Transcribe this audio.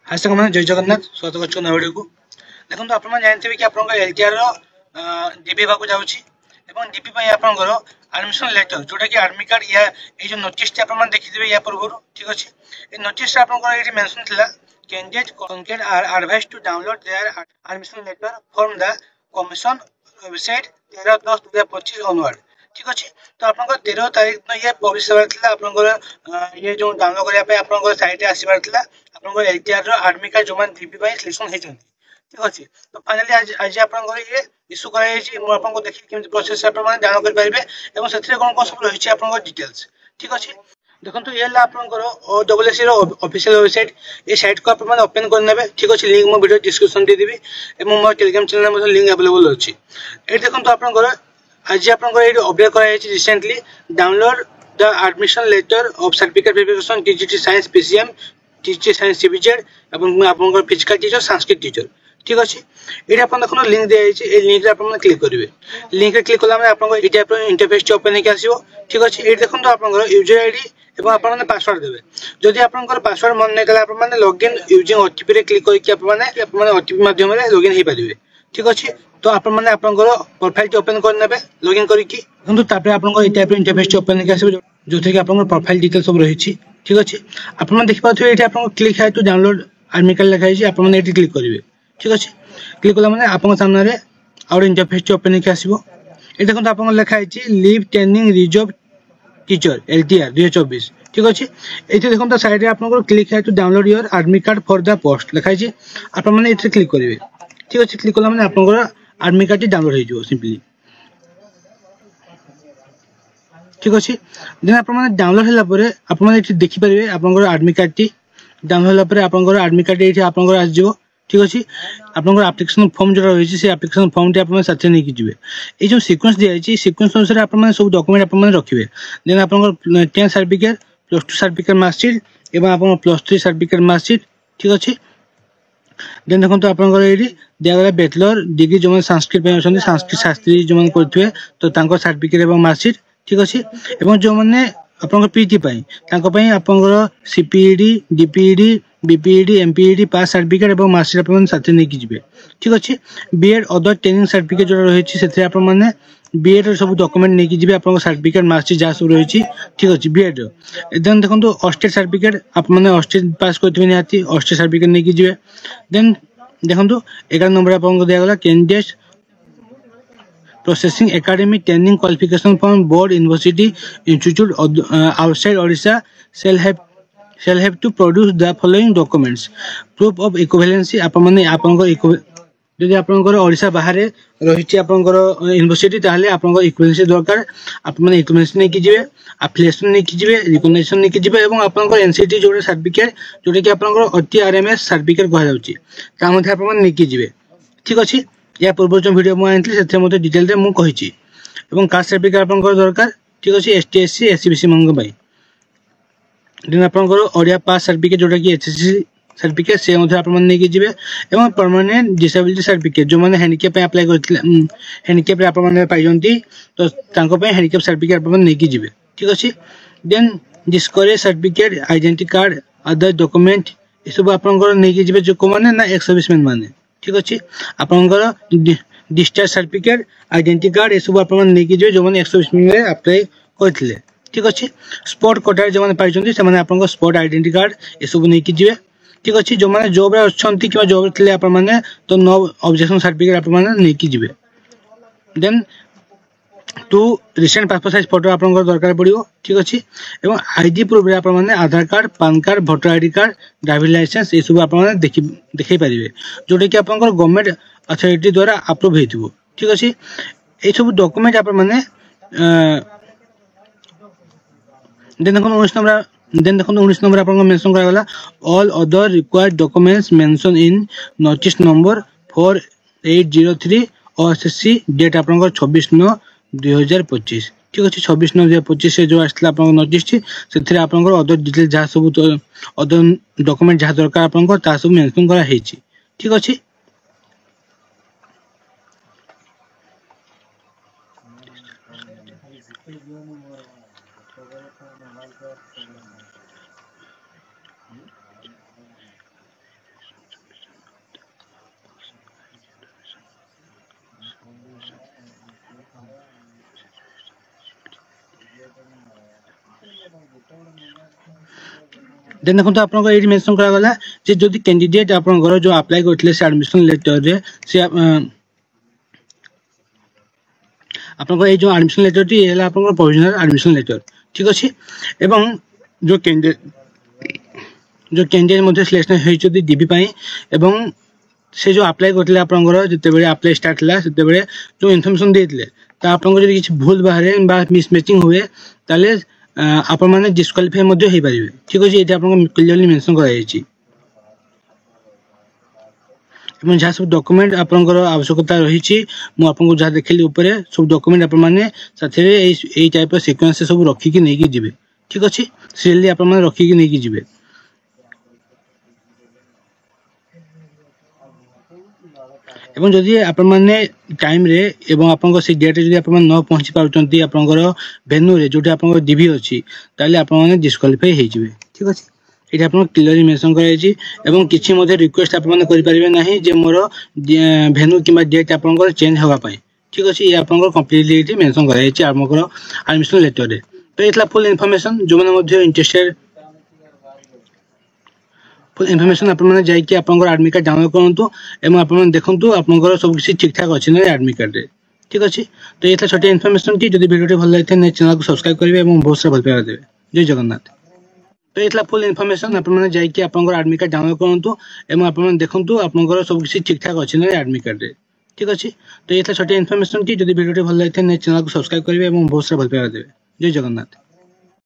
हाय साथी जय जगन्नाथ स्वागत कर वीडियो को देखो आप जानते कि आप एलटीआर डीपी को जाऊँगी डीपी आपंकर आडमिशन लेटर जोटा कि आर्मी कार्ड या ये नोटिस देखिए या पूर्व ठीक अच्छे ये नोटिस ये मेंशन था candidate are advise to download their admission letter from the commission website 13/10/2025 onward ठीक अच्छे तो आप 13 तारीख दिन ये पब्लिश होगा ये जो डाउनलोड करने साइट आसबार था आप एलटीआर आर्मी कार्ड जो डीपी सिलेक्शन होती ठीक अच्छे तो फाइनाली आज आप ये इश्यू कर देखिए केमती प्रोसेस जान करेंगे से कौन कौन सब रही है डिटेल्स ठीक अच्छे देखो ये आपंकर OSSC ऑफिशियल वेबसाइट ये साइट को आप ओपन करने ठीक अच्छे लिंक मो वीडियो डिस्क्रिप्शन देदेवी और मो टेलीग्राम चैनल लिंक अवेलेबल अच्छी ये देखो आपंकर आज आपंकर ये अपडेट कर recently download the admission letter of certificate verification TGT science PCM TG science CBZ आपंकर फिजिकल टीचर संस्कृत टीचर ठीक अच्छे ये आप देखो लिंक दिखाई लिंक आप क्लिक करेंगे लिंक क्लिक कला ये टाइप इंटरफेस ओपन होकर आसो ठीक अच्छे ये देखो आप यूजर आईडी और आप पासवर्ड देवे जदि आप पासवर्ड मन नहीं कला आप लॉगिन यूजिंग ओटीपी क्लिक करके ओटीपी माध्यम लॉगिन हो पारे ठीक अच्छे तो आप प्रोफाइल ओपन करने लॉगिन करके आप टाइप इंटरफेस ओपन होकर आसो जो थे कि आप प्रोफाइल डिटेल सब रही ठीक अच्छे आप देखिए ये आप क्लिक है टू डाउनलोड आर्मी कार्ड लिखाई आप क्लिक करेंगे ठीक अच्छे क्लिक कला मैंने आप सामने आउ इंटरफेस ओपन होकर आसो ये देखो आप लिखाई live training reserve teacher LTR 2024 ठीक अच्छे ये देखो साइड में आप क्लिक है टू डाउनलोड योर आर्मी कार्ड फॉर द पोस्ट लिखाई आप क्लिक करेंगे ठीक अच्छे क्लिक कला मैंने आप आर्मी कार्ड डाउनलोड हो सिंपली ठीक अच्छे देन आप डाउनलोड होगा आप देखिपारे आप आर्मी कार्ड डाउनलोड होगा आप आर्मी कार्ड ये आप आसो ठीक अच्छे आपंकर आप्लिकेसन फॉर्म जो रही है आप्लिकेसन फॉर्म टी आप साथी नहीं जी ये जो सिक्वेंस दिखाई सिक्वेंस अनुसार आप सब डॉक्यूमेंट आप रखिए देन आप 10th सर्टिफिकेट +2 सर्टिफिकेट मार्कशीट और आप +3 सर्टिफिकेट मार्कशीट ठीक अच्छे देन देखो आपंकर ये दिगला बैचलर डिग्री जो संस्कृत अच्छा संस्कृत शास्त्री जो करेंगे तो सर्टिफिकेट और मार्कशीट ठीक अच्छे जो मैंने आप पीटी आपंकर सीपीईडी डीपीईडी बीपीईडी एमपीईडी पास सर्टिफिकेट और मार्कशीट आप साथी नहीं जी ठीक अच्छे बीएड अदर ट्रेनिंग सर्टिफिकेट जो रही है आप बीएड सब डॉक्यूमेंट नहीं जी आप सर्टिफिकेट मार्कशीट जहाँ सब रही ठीक अच्छे बीएड देन देखो ऑस्टेट सर्टिफिकेट आप ऑस्टेट पास करते निहाती ऑस्टेट सर्टिफिकेट नहीं जी देन देखो 11 नंबर आपको दिगला candidate processing academic training qualification from board university institute outside Odisha shall have to produce the following documents proof of equivalency जदि आपंकर ओडिशा बाहर रही आपंकर यूनिवर्सिटी ताहले आपंकर इक्विवेलेंसी दरकार आप इक्विवेलेंसी नहीं कीजिए एफिलिएशन नहीं कीजिए रिकग्निशन नहीं कीजिए और आपंकर एनसीटी जो सर्टिफिकेट जोटा कि आपंकर OTRMS सर्टिफिकेट कहुचे आप नहीं कीजिए ठीक अच्छे या पूर्व जो वीडियो मुझे से डिटेल मुझे कास्ट सर्टिफिकेट आपंकर दरकार ठीक अच्छे ST SC SC BC मान देन आपंकर ओडिया पास सर्टिफिकेट जोटा कि HSC सर्टिफिकेट से आप नहीं जी और परमानेंट डिसेबिलिटी सर्टिफिकेट जो मैंने हैंडिकैप अप्लाई करते हैंडिकैप आप पाई तो हैंडिकैप सर्टिफिकेट आप नहीं जी ठीक अच्छे then discharge certificate identity card other document ये सब आप नहीं जी जो मैंने ना एक्स सर्विसमैन मैंने ठीक अच्छे आपंकर डिस्चार्ज सर्टिफिकेट आइडेंटिटी कार्ड ये सब आप नहीं जी जो मैंने एक्स सर्विसमैन अप्लाई करते ठीक अच्छे स्पोर्ट कोटार जो मैंने पाई आप स्पोर्ट आइडेंटिटी कार्ड ये सब नहीं जी ठीक अच्छे जो मैंने जॉब अच्छा कि जॉब थे आप तो नो ऑब्जेक्शन सर्टिफिकेट आप नहीं जी then 2 recent passport size photo आप दरकार पड़ो ठीक अच्छे और आईडी प्रूफ आप Aadhaar card PAN card voter ID card driving licence ये सब आप देखी पारे जोटा कि आप गवर्नमेंट अथॉरिटी द्वारा अप्रूव हो ठीक अच्छे ये सब डॉक्यूमेंट आप देन देखो 19 नंबर आप मेंशन करागला all other required documents mention in notice number 4803 OSSC date आप 26/9/2025 ठीक अच्छे 26/9/2025 से जो आसला आप नोटिस से आप अदर डिटेल जहाँ सब अदर डॉक्यूमेंट जहाँ दरकार आप सब मेंशन कराई ठीक अच्छे देन देखो आपन ये मेंशन करा गला जे जदि कैंडिडेट आपन जो अप्लाई करथिले से एडमिशन लेटर रे से आपन ये जो एडमिशन लेटर टी एला आपन प्रोविजनल एडमिशन लेटर ठीक अछि एवं जो कैंडिडेट मध्ये सिलेक्शन होई जदि डीबी पई एवं से जो अप्लाई करथिले आपन जते बेले अप्लाई स्टार्ट हला सेते बेले जो इन्फॉर्मेशन देथिले ता आपन जदि किछ भूल बाहरे बा मिसमैचिंग हुए ताले आपण माने डिस्क्वालिफाई मध्ये होई परिबे ठीक अछि एटा आपन क्लियरली मेंशन करा जायछि एवं जहाँ सब डॉक्यूमेंट आपन आवश्यकता रही मुझे जहाँ देखली ऊपर सब डॉक्यूमेंट आपण माने साथे एई टाइप सीक्वेंस सब रखी कि नहीं जिवे ठीक अछि सीरियली आपण माने रखी कि नहीं जिवे एवं जदि आपण माने टाइम रे एवं आपन से डेट जदि आपण न पहुंची पाउचंती आपन वेन्यू रे जोटी आपन डीबी अछि ताले आपण माने डिस्क्वालिफाई हे जिवे ठीक अछि एटा आपन क्लियरली मेंशन करा जायछि एवं किछि मध्ये रिक्वेस्ट आपण माने करि परिबे नाही जे मोर वेन्यू किबा डेट आपन चेंज होगा पई ठीक अछि ये आपन कंप्लीटली मेंशन करा जायछि आपन एडमिशन लेटर रे तो एतला फुल इन्फॉर्मेशन जो माने मध्ये इंटरेस्टेड फुल इन्फॉर्मेशन आपण माने जाय कि आपन एडमिट कार्ड डाउनलोड करंतु एवं आपण माने देखंतु आपन सब किछि ठीक ठाक अछि नै एडमिट कार्ड रे ठीक अछि तो एतला छोटी इन्फॉर्मेशन की जदि वीडियो भल लागथे नै चैनल को सब्सक्राइब करिवे एवं बहुत सारा भल पाइबा देबे जय जगन्नाथ तो एतला फुल इन्फॉर्मेशन आपण माने जाय कि आपन एडमिट कार्ड डाउनलोड करंतु एवं आपण माने देखंतु आपन सब किछि ठीक ठाक अछि नै एडमिट कार्ड रे ठीक अछि तो एतला छोटी इन्फॉर्मेशन की जदि वीडियो भल लागथे नै चैनल को सब्सक्राइब करिवे एवं बहुत सारा भल पाइबा देबे जय जगन्नाथ।